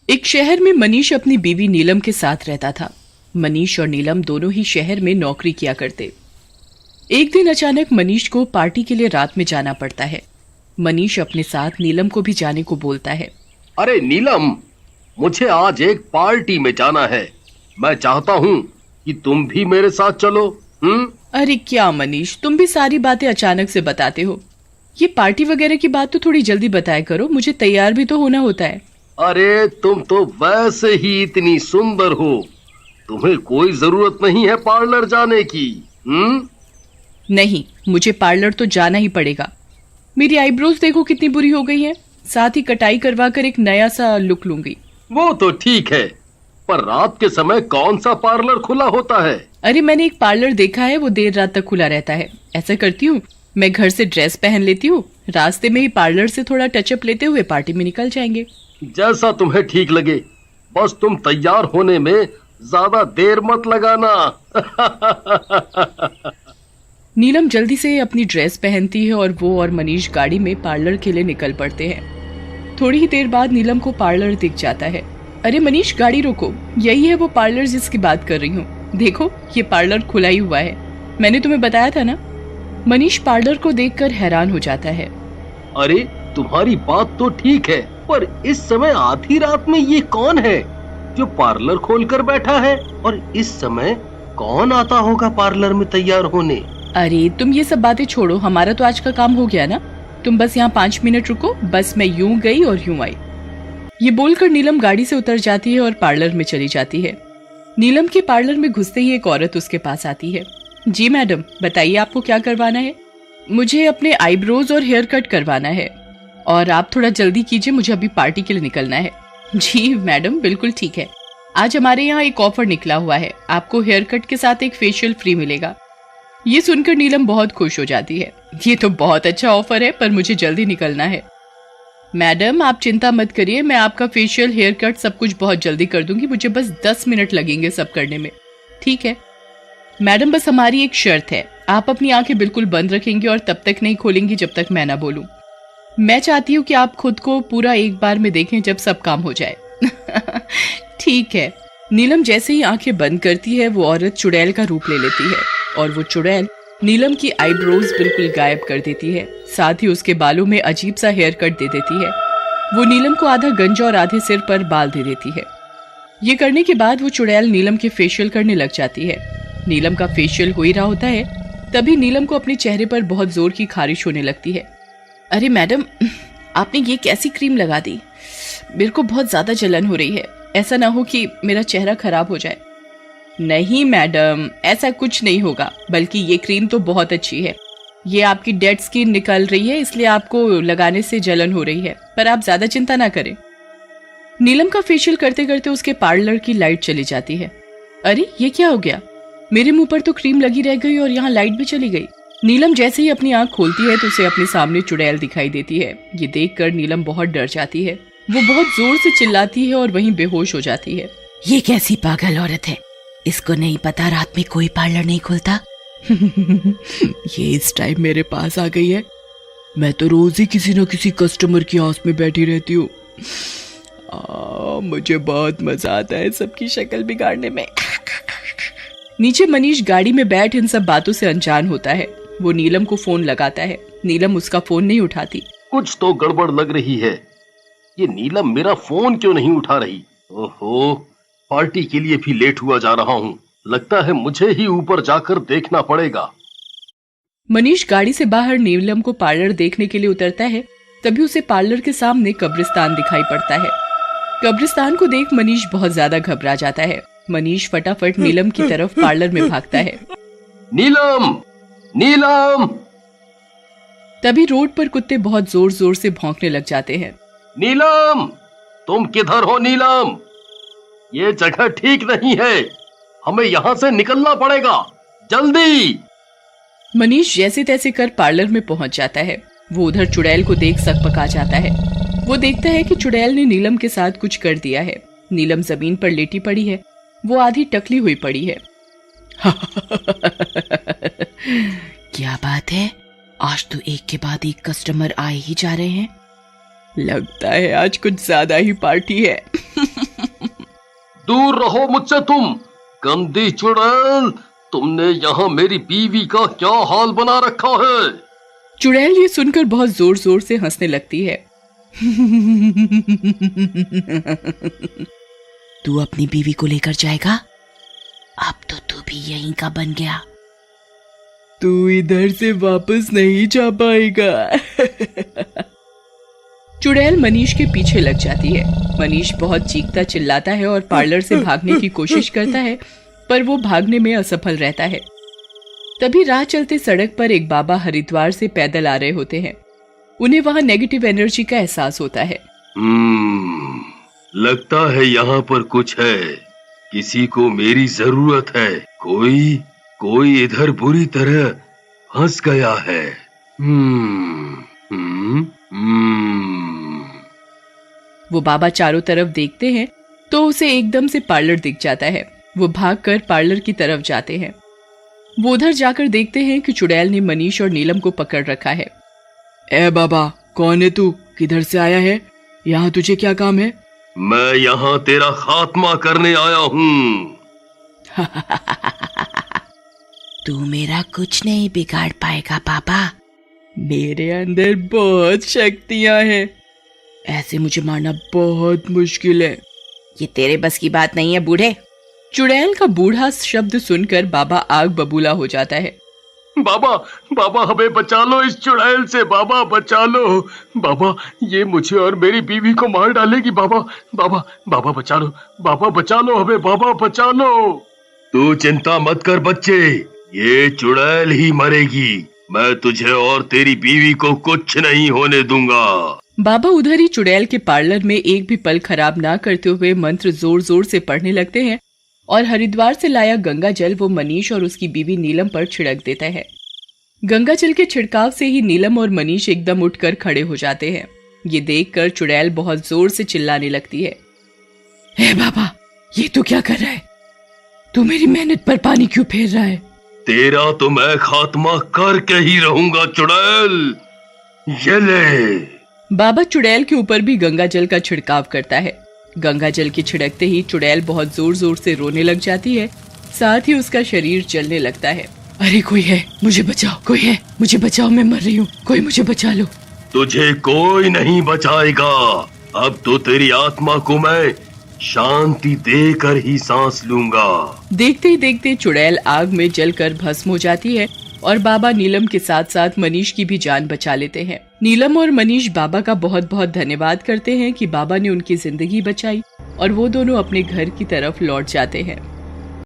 एक शहर में मनीष अपनी बीवी नीलम के साथ रहता था। मनीष और नीलम दोनों ही शहर में नौकरी किया करते। एक दिन अचानक मनीष को पार्टी के लिए रात में जाना पड़ता है। मनीष अपने साथ नीलम को भी जाने को बोलता है। अरे नीलम, मुझे आज एक पार्टी में जाना है। मैं चाहता हूँ कि तुम भी मेरे साथ चलो। अरे क्या मनीष, तुम भी सारी बातें अचानक से बताते हो। ये पार्टी वगैरह की बात तो थोड़ी जल्दी बताया करो, मुझे तैयार भी तो होना होता है। अरे तुम तो वैसे ही इतनी सुंदर हो, तुम्हें कोई जरूरत नहीं है पार्लर जाने की। नहीं, मुझे पार्लर तो जाना ही पड़ेगा। मेरी आईब्रोज देखो कितनी बुरी हो गई हैं। साथ ही कटाई करवा कर एक नया सा लुक लूंगी। वो तो ठीक है, पर रात के समय कौन सा पार्लर खुला होता है? अरे मैंने एक पार्लर देखा है, वो देर रात तक खुला रहता है। ऐसा करती हूँ, मैं घर से ड्रेस पहन लेती हूँ, रास्ते में ही पार्लर से थोड़ा टचअप लेते हुए पार्टी में निकल जाएंगे। जैसा तुम्हें ठीक लगे, बस तुम तैयार होने में ज्यादा देर मत लगाना। नीलम जल्दी से अपनी ड्रेस पहनती है और वो और मनीष गाड़ी में पार्लर के लिए निकल पड़ते हैं। थोड़ी ही देर बाद नीलम को पार्लर दिख जाता है। अरे मनीष, गाड़ी रोको, यही है वो पार्लर जिसकी बात कर रही हूँ। देखो, ये पार्लर खुला ही हुआ है, मैंने तुम्हें बताया था ना। मनीष पार्लर को देखकर हैरान हो जाता है। अरे तुम्हारी बात तो ठीक है, पर इस समय आधी रात में ये कौन है जो पार्लर खोलकर बैठा है? और इस समय कौन आता होगा पार्लर में तैयार होने? अरे तुम ये सब बातें छोड़ो, हमारा तो आज का काम हो गया ना। तुम बस यहाँ 5 मिनट रुको, बस मैं यूं गई और यूं आई। ये बोलकर नीलम गाड़ी से उतर जाती है और पार्लर में चली जाती है। नीलम के पार्लर में घुसते ही एक औरत उसके पास आती है। जी मैडम, बताइए आपको क्या करवाना है? मुझे अपने आईब्रोज और हेयर कट करवाना है, और आप थोड़ा जल्दी कीजिए, मुझे अभी पार्टी के लिए निकलना है। जी मैडम, बिल्कुल ठीक है। आज हमारे यहाँ एक ऑफर निकला हुआ है, आपको हेयर कट के साथ एक फेशियल फ्री मिलेगा। ये सुनकर नीलम बहुत खुश हो जाती है। ये तो बहुत अच्छा ऑफर है, पर मुझे जल्दी निकलना है। मैडम आप चिंता मत करिए, मैं आपका फेशियल, हेयर कट सब कुछ बहुत जल्दी कर दूंगी, मुझे बस 10 मिनट लगेंगे सब करने में। ठीक है मैडम, बस हमारी एक शर्त है, आप अपनी आंखें बिल्कुल बंद रखेंगी और तब तक नहीं खोलेंगी जब तक मैं ना बोलूं। मैं चाहती हूँ कि आप खुद को पूरा एक बार में देखें जब सब काम हो जाए। ठीक है। नीलम जैसे ही आंखें बंद करती है, वो औरत चुड़ैल का रूप ले लेती है और वो चुड़ैल नीलम की आईब्रोज बिल्कुल गायब कर देती है। साथ ही उसके बालों में अजीब सा हेयर कट दे देती है। वो नीलम को आधा गंजा और आधे सिर पर बाल दे देती है। ये करने के बाद वो चुड़ैल नीलम के फेशियल करने लग जाती है। नीलम का फेशियल हो ही रहा होता है, तभी नीलम को अपने चेहरे पर बहुत जोर की खारिश होने लगती है। अरे मैडम, आपने ये कैसी क्रीम लगा दी? मेरे को बहुत ज्यादा जलन हो रही है, ऐसा ना हो कि मेरा चेहरा खराब हो जाए। नहीं मैडम, ऐसा कुछ नहीं होगा, बल्कि ये क्रीम तो बहुत अच्छी है। ये आपकी डेड स्किन निकल रही है, इसलिए आपको लगाने से जलन हो रही है, पर आप ज्यादा चिंता ना करें। नीलम का फेशियल करते करते उसके पार्लर की लाइट चली जाती है। अरे ये क्या हो गया? मेरे मुंह पर तो क्रीम लगी रह गई और यहाँ लाइट भी चली गई। नीलम जैसे ही अपनी आंख खोलती है तो उसे अपने सामने चुड़ैल दिखाई देती है। ये देखकर नीलम बहुत डर जाती है। वो बहुत जोर से चिल्लाती है और वहीं बेहोश हो जाती है। ये कैसी पागल औरत है, इसको नहीं पता रात में कोई पार्लर नहीं खुलता। ये इस टाइम मेरे पास आ गई है, मैं तो रोज ही किसी न किसी कस्टमर की आस में बैठी रहती हूँ। मुझे बहुत मजा आता है सबकी शक्ल बिगाड़ने में। नीचे मनीष गाड़ी में बैठ इन सब बातों से अनजान होता है। वो नीलम को फोन लगाता है, नीलम उसका फोन नहीं उठाती। कुछ तो गड़बड़ लग रही है, ये नीलम मेरा फोन क्यों नहीं उठा रही? ओहो, पार्टी के लिए भी लेट हुआ जा रहा हूँ, लगता है मुझे ही ऊपर जाकर देखना पड़ेगा। मनीष गाड़ी से बाहर नीलम को पार्लर देखने के लिए उतरता है, तभी उसे पार्लर के सामने कब्रिस्तान दिखाई पड़ता है। कब्रिस्तान को देख मनीष बहुत ज्यादा घबरा जाता है। मनीष फटाफट नीलम की तरफ पार्लर में भागता है। नीलम, नीलम! तभी रोड पर कुत्ते बहुत जोर जोर से भौंकने लग जाते हैं। नीलम, तुम किधर हो नीलम? ये जगह ठीक नहीं है, हमें यहाँ से निकलना पड़ेगा, जल्दी! मनीष जैसे तैसे कर पार्लर में पहुंच जाता है। वो उधर चुड़ैल को देख सकपका जाता है। वो देखता है कि चुड़ैल ने नीलम के साथ कुछ कर दिया है। नीलम जमीन पर लेटी पड़ी है, वो आधी टकली हुई पड़ी है। क्या बात है, आज तो एक के बाद एक कस्टमर आए ही जा रहे हैं। लगता है आज कुछ ज्यादा ही पार्टी है। दूर रहो मुझसे तुम, गंदी चुड़ैल। तुमने यहाँ मेरी बीवी का क्या हाल बना रखा है? चुड़ैल ये सुनकर बहुत जोर जोर से हंसने लगती है। तू अपनी बीवी को लेकर जाएगा? अब तो तू भी यहीं का बन गया। तू इधर से वापस नहीं जा पाएगा। चुड़ैल मनीष के पीछे लग जाती है। मनीष बहुत चीखता चिल्लाता है और पार्लर से भागने की कोशिश करता है, पर वो भागने में असफल रहता है। तभी राह चलते सड़क पर एक बाबा हरिद्वार से पैदल आ रहे होते हैं। उन्हें वहां नेगेटिव एनर्जी का एहसास होता है। लगता है यहाँ पर कुछ है, किसी को मेरी जरूरत है। कोई इधर बुरी तरह फंस गया है। वो बाबा चारों तरफ देखते हैं तो उसे एकदम से पार्लर दिख जाता है। वो भागकर पार्लर की तरफ जाते हैं। वो उधर जाकर देखते हैं कि चुड़ैल ने मनीष और नीलम को पकड़ रखा है। ए बाबा, कौन है तू? किधर से आया है? यहाँ तुझे क्या काम है? मैं यहाँ तेरा खात्मा करने आया हूँ। तू मेरा कुछ नहीं बिगाड़ पाएगा बाबा। मेरे अंदर बहुत शक्तियाँ हैं। ऐसे मुझे मारना बहुत मुश्किल है। ये तेरे बस की बात नहीं है बूढ़े। चुड़ैल का बूढ़ा शब्द सुनकर बाबा आग बबूला हो जाता है। बाबा हमें बचा लो इस चुड़ैल से, बाबा बचा लो। बाबा ये मुझे और मेरी बीवी को मार डालेगी। बाबा बचा लो, बाबा बचा लो हमें, बाबा बचा लो। तू चिंता मत कर बच्चे, ये चुड़ैल ही मरेगी। मैं तुझे और तेरी बीवी को कुछ नहीं होने दूंगा। बाबा उधर ही चुड़ैल के पार्लर में एक भी पल खराब ना करते हुए मंत्र जोर जोर से पढ़ने लगते हैं और हरिद्वार से लाया गंगा जल वो मनीष और उसकी बीवी नीलम पर छिड़क देता है। गंगा जल के छिड़काव से ही नीलम और मनीष एकदम उठकर खड़े हो जाते हैं। ये देखकर चुड़ैल बहुत जोर से चिल्लाने लगती है। हे बाबा, ये तो क्या कर रहा है? तू मेरी मेहनत पर पानी क्यों फेर रहा है? तेरा तो मैं खात्मा करके ही रहूंगा चुड़ैल। ये ले। बाबा चुड़ैल के ऊपर भी गंगा जल का छिड़काव करता है। गंगा जल के छिड़कते ही चुड़ैल बहुत जोर जोर से रोने लग जाती है, साथ ही उसका शरीर जलने लगता है। अरे कोई है, मुझे बचाओ, कोई है, मुझे बचाओ, मैं मर रही हूँ, कोई मुझे बचा लो। तुझे कोई नहीं बचाएगा। अब तो तेरी आत्मा को मैं शांति देकर ही सांस लूंगा। देखते ही देखते चुड़ैल आग में जलकर भस्म हो जाती है और बाबा नीलम के साथ साथ मनीष की भी जान बचा लेते हैं। नीलम और मनीष बाबा का बहुत बहुत धन्यवाद करते हैं कि बाबा ने उनकी जिंदगी बचाई और वो दोनों अपने घर की तरफ लौट जाते हैं।